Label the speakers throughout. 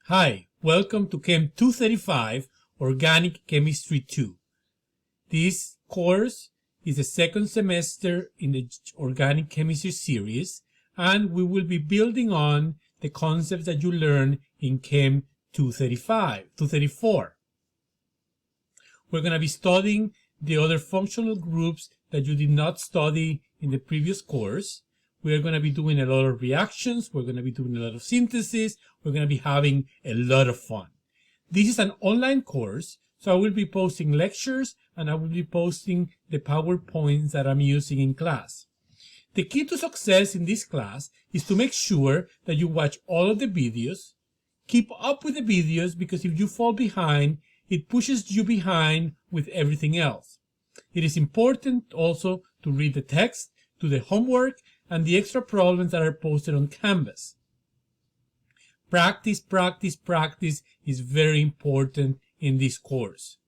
Speaker 1: Hi, welcome to CHEM 235, Organic Chemistry 2. This course is the second semester in the Organic Chemistry series, and we will be building on the concepts that you learned in CHEM 234. We're going to be studying the other functional groups that you did not study in the previous course. We're going to be doing a lot of reactions. We're going to be doing a lot of synthesis. We're going to be having a lot of fun. This is an online course, so I will be posting lectures and I will be posting the PowerPoints that I'm using in class. The key to success in this class is to make sure that you watch all of the videos, keep up with the videos, because if you fall behind, it pushes you behind with everything else. It is important also to read the text, do the homework, and the extra problems that are posted on Canvas. Practice, practice, practice is very important in this course.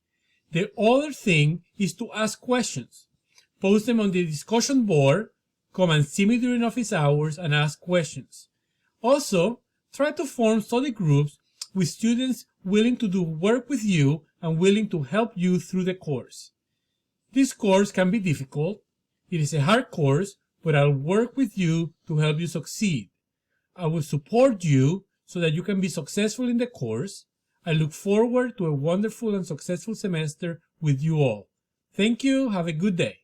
Speaker 1: The other thing is to ask questions. Post them on the discussion board, come and see me during office hours and ask questions. Also, try to form study groups with students willing to do work with you and willing to help you through the course. This course can be difficult. It is a hard course, but I'll work with you to help you succeed. I will support you so that you can be successful in the course. I look forward to a wonderful and successful semester with you all. Thank you. Have a good day.